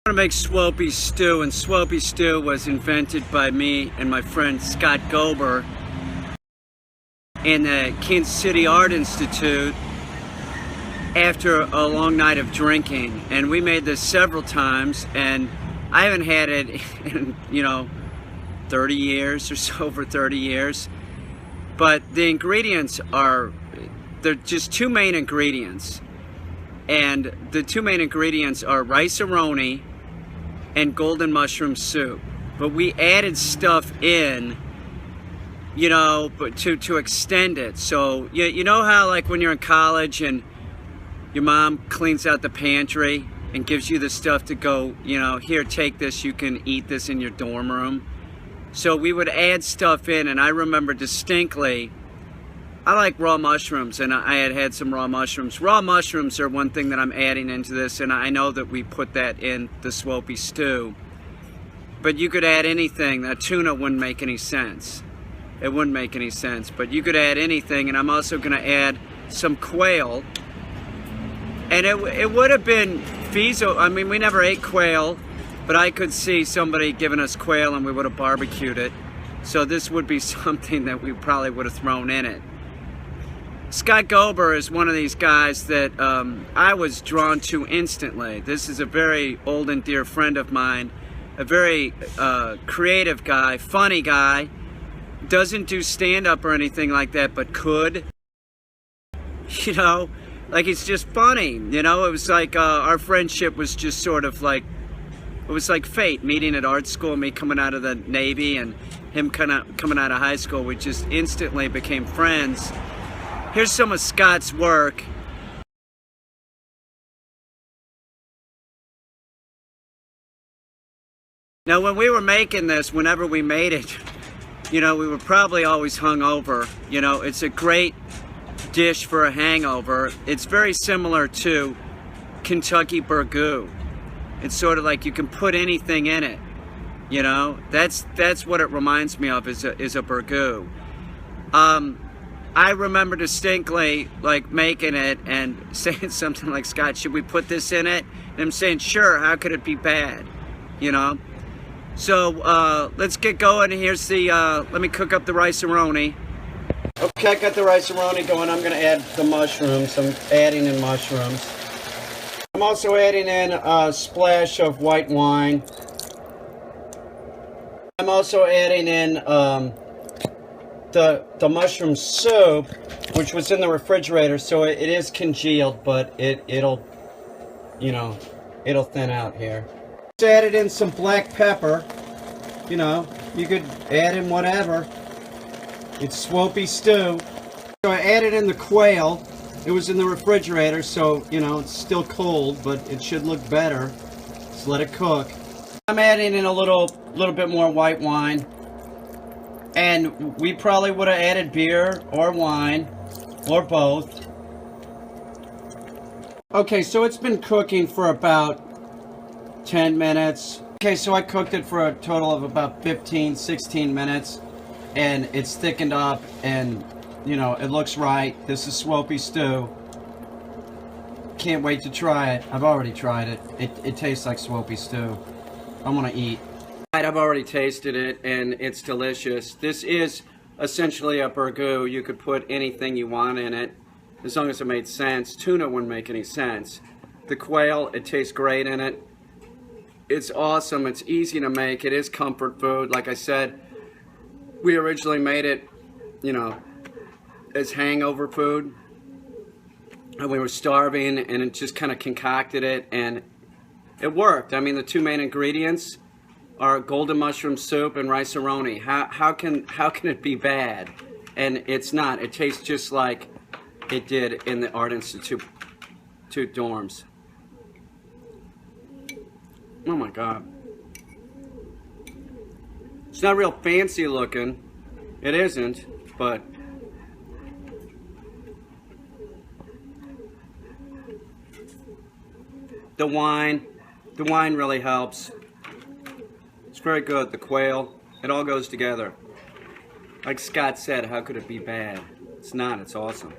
I'm gonna make Swopie stew, and Swopie stew was invented by me and my friend Scott Gober in the Kansas City Art Institute after a long night of drinking. And we made this several times, and I haven't had it in, 30 years or so, over 30 years. But the ingredients they're just two main ingredients. And the two main ingredients are rice-a-roni and golden mushroom soup. But we added stuff in, but to extend it. So you know how, like, when you're in college and your mom cleans out the pantry and gives you the stuff to go, here, take this, you can eat this in your dorm room. So we would add stuff in, and I remember distinctly, I like raw mushrooms, and I had some raw mushrooms. Raw mushrooms are one thing that I'm adding into this, and I know that we put that in the Swopie stew. But you could add anything. That tuna wouldn't make any sense. It wouldn't make any sense, but you could add anything, and I'm also going to add some quail. And it would have been feasible. I mean, we never ate quail, but I could see somebody giving us quail and we would have barbecued it. So this would be something that we probably would have thrown in it. Scott Gober is one of these guys that I was drawn to instantly. This is a very old and dear friend of mine, a very creative guy, funny guy, doesn't do stand-up or anything like that, but could. Like, it's just funny, it was like our friendship was just sort of like, it was like fate, meeting at art school, me coming out of the Navy and him coming out of high school. We just instantly became friends. Here's some of Scott's work. Now, when we were making this, whenever we made it, we were probably always hungover. It's a great dish for a hangover. It's very similar to Kentucky Burgoo. It's sort of like you can put anything in it. That's what it reminds me of, is a Burgoo. I remember distinctly, like, making it and saying something like, Scott, should we put this in it? And I'm saying, sure, how could it be bad? So let's get going. Here's the, let me cook up the rice-a-roni. Okay, I got the rice-a-roni going. I'm going to add the mushrooms. I'm adding in mushrooms. I'm also adding in a splash of white wine. I'm also adding in the mushroom soup, which was in the refrigerator, so it is congealed, but it'll thin out here. Just added in some black pepper. You could add in whatever. It's Swopie stew. So I added in the quail. It was in the refrigerator, so it's still cold, but it should look better. Just let it cook. I'm adding in a little bit more white wine. And we probably would have added beer or wine, or both. Okay, so it's been cooking for about 10 minutes. Okay, so I cooked it for a total of about 15, 16 minutes. And it's thickened up, and, it looks right. This is Swopie stew. Can't wait to try it. I've already tried it. It tastes like Swopie stew. I want to eat. I've already tasted it, and it's delicious. This is essentially a Burgoo. You could put anything you want in it, as long as it made sense. Tuna wouldn't make any sense. The quail, it tastes great in it. It's awesome. It's easy to make. It is comfort food. Like I said, we originally made it, as hangover food. And we were starving, and it just kind of concocted it, and it worked. I mean, the two main ingredients are golden mushroom soup and rice-a-roni. How can it be bad? And it's not. It tastes just like it did in the Art Institute dorms. Oh my God. It's not real fancy looking. It isn't, but the wine really helps. It's very good. The quail, it all goes together. Like Scott said, how could it be bad? It's not. It's awesome.